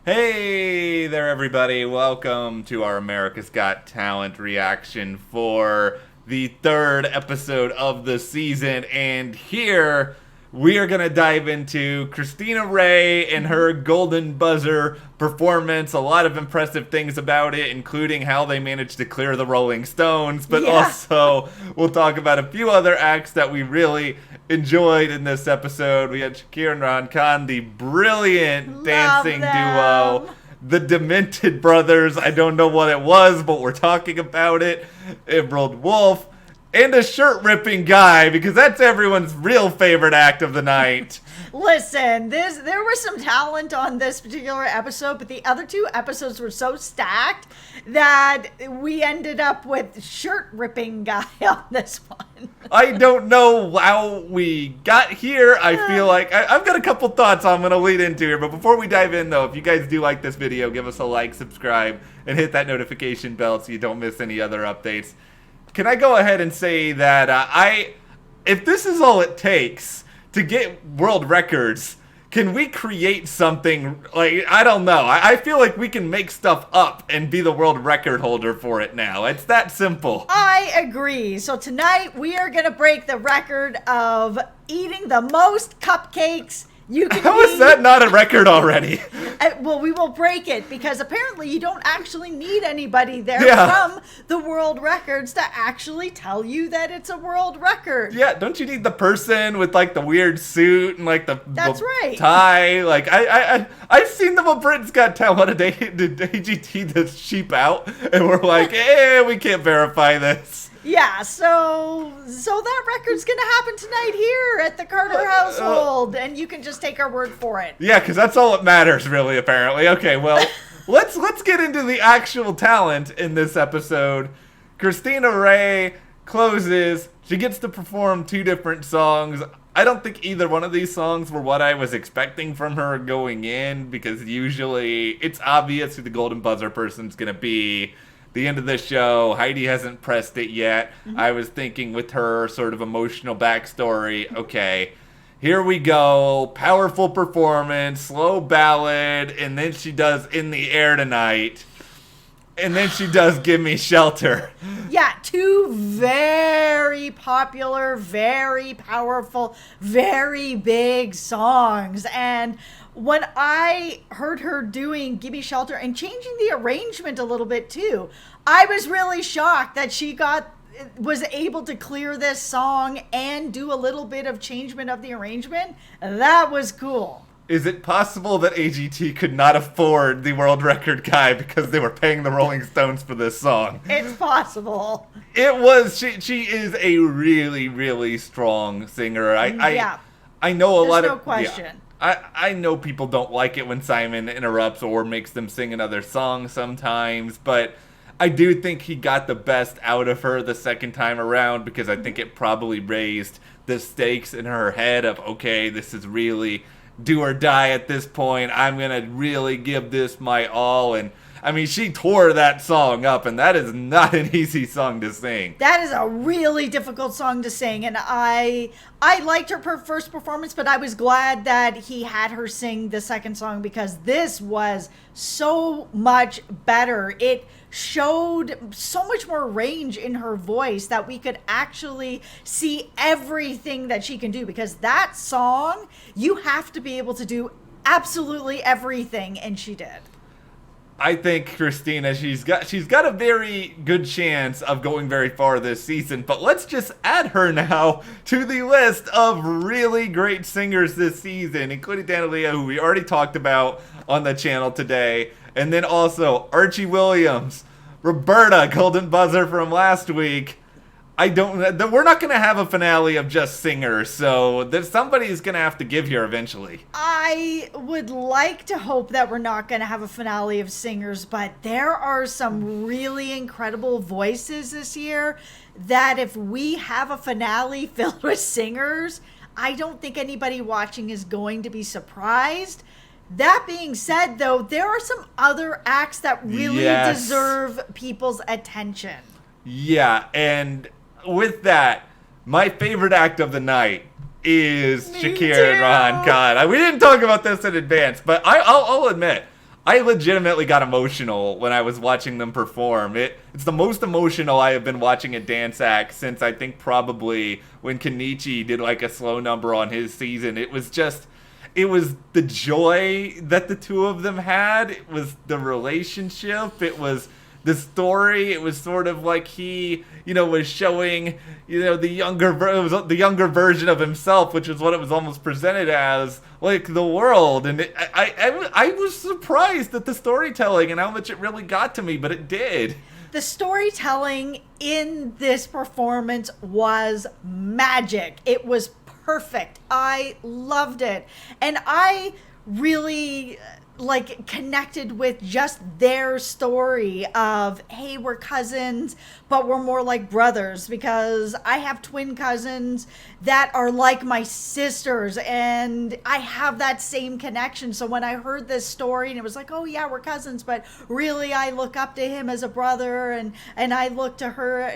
Hey there, everybody. Welcome to our America's Got Talent reaction for the third episode of the season. And here we are going to dive into Cristina Rae and her Golden Buzzer performance. A lot of impressive things about it, including how they managed to clear the Rolling Stones. But also, we'll talk about a few other acts that we really enjoyed in this episode. We had Shakir Rihan Khan, the brilliant dancing duo. The Demented Brothers, I don't know what it was, but we're talking about it. Emerald Wolf. And a shirt-ripping guy, because that's everyone's real favorite act of the night. Listen, there was some talent on this particular episode, but the other two episodes were so stacked that we ended up with shirt-ripping guy on this one. I don't know how we got here. I feel like I've got a couple thoughts I'm going to lead into here. But before we dive in, though, if you guys do like this video, give us a like, subscribe, and hit that notification bell so you don't miss any other updates. Can I go ahead and say that if this is all it takes to get world records, can we create something, like, I don't know. I feel like we can make stuff up and be the world record holder for it now. It's that simple. I agree. So tonight we are going to break the record of eating the most cupcakes you can How is that not a record already? Well, we will break it because apparently you don't actually need anybody there from the world records to actually tell you that it's a world record. Yeah, don't you need the person with like the weird suit and like the tie? Like I've seen them on Britain's Got Talent. What did AGT the sheep out and we're like, we can't verify this. Yeah, so that record's gonna happen tonight here at the Carter household, and you can just take our word for it. Yeah, because that's all that matters, really. Apparently, okay. Well, let's get into the actual talent in this episode. Cristina Rae closes. She gets to perform two different songs. I don't think either one of these songs were what I was expecting from her going in, because usually it's obvious who the Golden Buzzer person's gonna be. The end of the show, Heidi hasn't pressed it yet. I was thinking with her sort of emotional backstory, okay, here we go, powerful performance, slow ballad, and then she does In the Air Tonight, and then she does Give Me Shelter. Yeah, two very popular, very powerful, very big songs. And when I heard her doing Give Me Shelter and changing the arrangement a little bit too, I was really shocked that she was able to clear this song and do a little bit of changement of the arrangement. That was cool. Is it possible that AGT could not afford the world record guy because they were paying the Rolling Stones for this song? It's possible. It was. She is a really, really strong singer. I know a lot of. There's no question. I know people don't like it when Simon interrupts or makes them sing another song sometimes, but I do think he got the best out of her the second time around, because I think it probably raised the stakes in her head of, okay, this is really do or die at this point. I'm going to really give this my all. And I mean, she tore that song up, and that is not an easy song to sing. That is a really difficult song to sing, and I liked her first performance, but I was glad that he had her sing the second song, because this was so much better. It showed so much more range in her voice that we could actually see everything that she can do, because that song, you have to be able to do absolutely everything, and she did. I think Cristina, she's got a very good chance of going very far this season, but let's just add her now to the list of really great singers this season, including Daneliya, who we already talked about on the channel today, and then also Archie Williams, Roberta, Golden Buzzer from last week. We're not going to have a finale of just singers, so somebody's going to have to give here eventually. I would like to hope that we're not going to have a finale of singers, but there are some really incredible voices this year that if we have a finale filled with singers, I don't think anybody watching is going to be surprised. That being said, though, there are some other acts that really deserve people's attention. Yeah, and with that, my favorite act of the night is Shakir Rihan Khan. We didn't talk about this in advance, but I'll admit, I legitimately got emotional when I was watching them perform. It's the most emotional I have been watching a dance act since I think probably when Kenichi did like a slow number on his season. It was the joy that the two of them had. It was the relationship. It was the story. It was sort of like he, was showing, the younger version of himself, which is what it was almost presented as, like the world. And I was surprised at the storytelling and how much it really got to me, but it did. The storytelling in this performance was magic. It was perfect. I loved it. And I really connected with just their story of, hey, we're cousins, but we're more like brothers, because I have twin cousins that are like my sisters, and I have that same connection. So when I heard this story and it was like, oh yeah, we're cousins, but really I look up to him as a brother, and I look to her,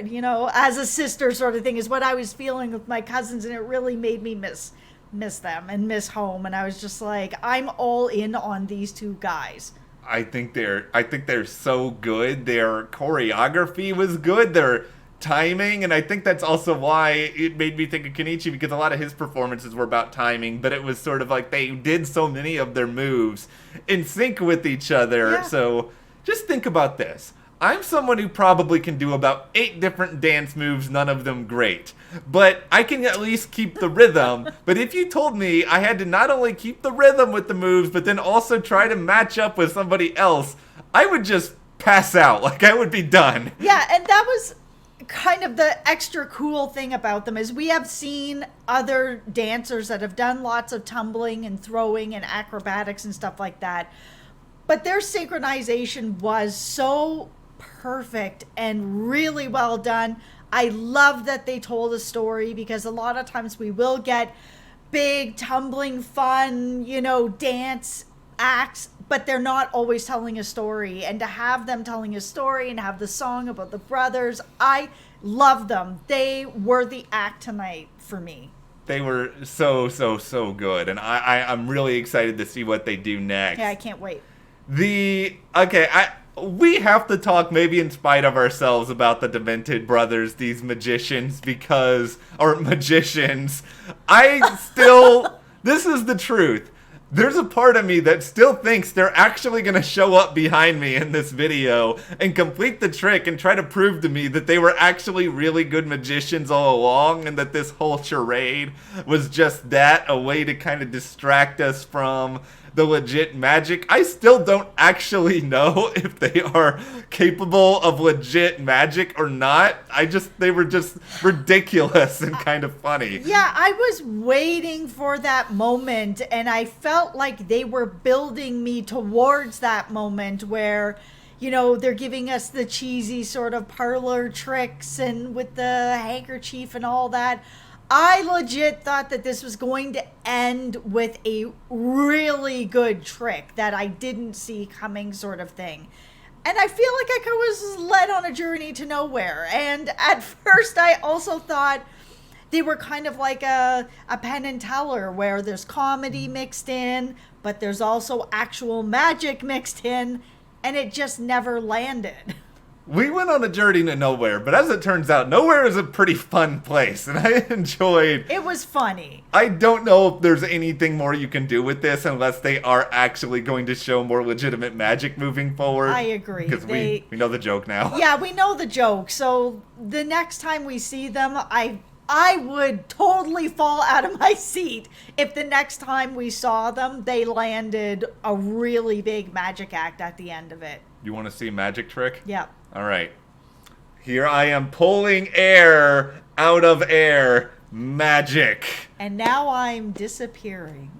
as a sister, sort of thing, is what I was feeling with my cousins. And it really made me miss them and miss home. And I was just like, I'm all in on these two guys. I think they're so good. Their choreography was good. Their timing, and I think that's also why it made me think of Kenichi, because a lot of his performances were about timing, but it was sort of like they did so many of their moves in sync with each other. Yeah. So just think about this. I'm someone who probably can do about 8 different dance moves, none of them great. But I can at least keep the rhythm. But if you told me I had to not only keep the rhythm with the moves, but then also try to match up with somebody else, I would just pass out. Like, I would be done. Yeah, and that was kind of the extra cool thing about them, is we have seen other dancers that have done lots of tumbling and throwing and acrobatics and stuff like that. But their synchronization was so perfect and really well done. I love that they told a story, because a lot of times we will get big tumbling fun, dance acts, but they're not always telling a story. And to have them telling a story and have the song about the brothers, I love them. They were the act tonight for me. They were so good, and I'm really excited to see what they do next. Yeah, I can't wait. We have to talk, maybe in spite of ourselves, about the Demented brothers, these magicians, magicians. This is the truth. There's a part of me that still thinks they're actually going to show up behind me in this video and complete the trick and try to prove to me that they were actually really good magicians all along, and that this whole charade was just a way to kind of distract us from the legit magic. I still don't actually know if they are capable of legit magic or not. They were just ridiculous and kind of funny. Yeah, I was waiting for that moment, and I felt like they were building me towards that moment where, they're giving us the cheesy sort of parlor tricks and with the handkerchief and all that. I legit thought that this was going to end with a really good trick that I didn't see coming, sort of thing. And I feel like I was led on a journey to nowhere. And at first I also thought they were kind of like a Penn and Teller, where there's comedy mixed in, but there's also actual magic mixed in, and it just never landed. We went on a journey to nowhere, but as it turns out, nowhere is a pretty fun place, and I enjoyed... It was funny. I don't know if there's anything more you can do with this unless they are actually going to show more legitimate magic moving forward. I agree. Because we know the joke now. Yeah, we know the joke, so the next time we see them, I would totally fall out of my seat if the next time we saw them, they landed a really big magic act at the end of it. You want to see a magic trick? Yeah. All right. Here I am pulling air out of air. Magic. And now I'm disappearing.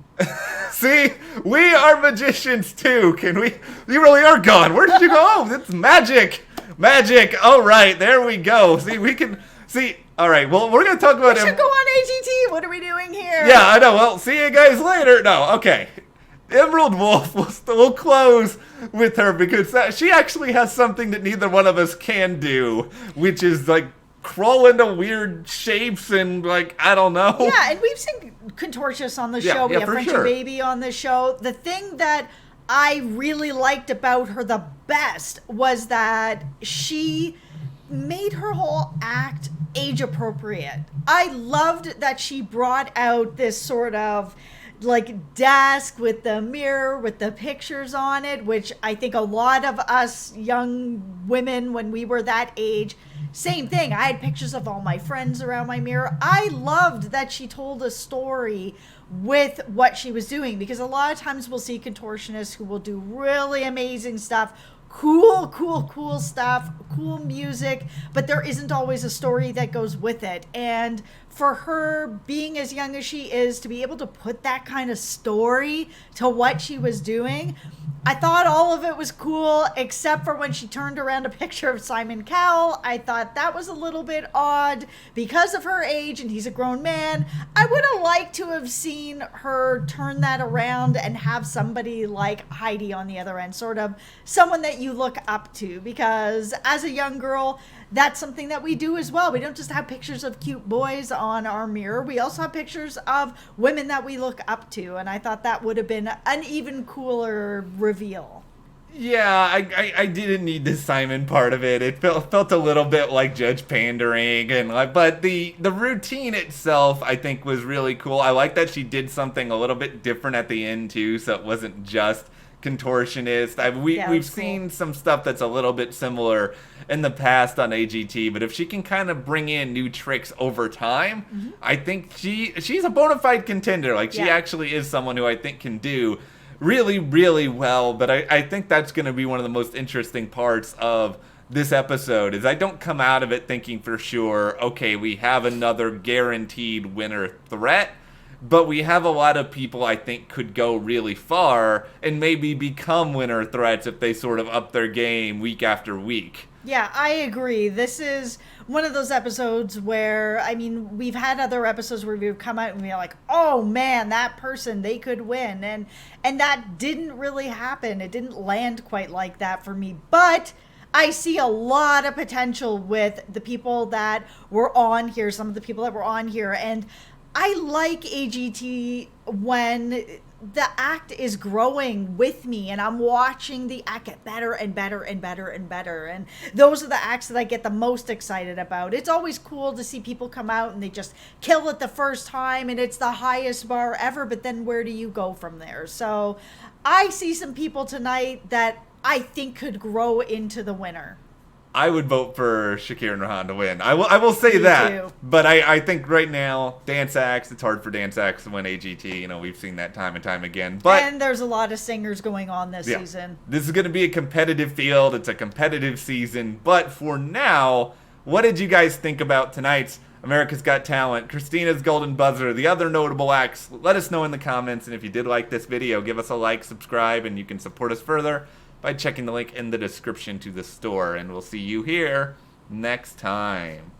See? We are magicians too. You really are gone. Where did you go? It's magic. Magic. All right. There we go. See, all right. Well, we're going to talk about We should go on AGT. What are we doing here? Yeah, I know. Well, see you guys later. No, okay. Emerald Wolf will close with her, because she actually has something that neither one of us can do, which is like crawl into weird shapes and I don't know. Yeah, and we've seen Contortius on the show. We have Frenchie Baby on the show. The thing that I really liked about her the best was that she made her whole act age appropriate. I loved that she brought out this sort of like desk with the mirror with the pictures on it, which I think a lot of us young women when we were that age, same thing. I had pictures of all my friends around my mirror. I loved that she told a story with what she was doing, because a lot of times we'll see contortionists who will do really amazing stuff, cool stuff, cool music, but there isn't always a story that goes with it. And for her, being as young as she is, to be able to put that kind of story to what she was doing, I thought all of it was cool, except for when she turned around a picture of Simon Cowell. I thought that was a little bit odd because of her age, and he's a grown man. I would have liked to have seen her turn that around and have somebody like Heidi on the other end, sort of someone that you look up to, because as a young girl, that's something that we do as well. We don't just have pictures of cute boys on our mirror. We also have pictures of women that we look up to. And I thought that would have been an even cooler reveal. Yeah, I didn't need the Simon part of it. It felt a little bit like Judge pandering, but the routine itself I think was really cool. I like that she did something a little bit different at the end too, so it wasn't just contortionist. We've seen some stuff that's a little bit similar in the past on AGT, but if she can kind of bring in new tricks over time, I think she's a bona fide contender. Like, she actually is someone who I think can do really, really well. But I think that's going to be one of the most interesting parts of this episode, is I don't come out of it thinking for sure, okay, we have another guaranteed winner threat. But we have a lot of people I think could go really far and maybe become winner threats if they sort of up their game week after week. Yeah, I agree. This is one of those episodes where, I mean, we've had other episodes where we've come out and we're like, oh man, that person, they could win. And that didn't really happen. It didn't land quite like that for me. But I see a lot of potential with the people that were on here, some of the people that were on here. And I like AGT when the act is growing with me and I'm watching the act get better and better and better and better. And those are the acts that I get the most excited about. It's always cool to see people come out and they just kill it the first time and it's the highest bar ever, but then where do you go from there? So I see some people tonight that I think could grow into the winner. I would vote for Shakir Rihan to win. I will say me that. Too. But I think right now, dance acts, it's hard for dance acts to win AGT. You know, we've seen that time and time again. And there's a lot of singers going on this season. This is going to be a competitive field. It's a competitive season. But for now, what did you guys think about tonight's America's Got Talent, Christina's Golden Buzzer, the other notable acts? Let us know in the comments. And if you did like this video, give us a like, subscribe, and you can support us further by checking the link in the description to the store. And we'll see you here next time.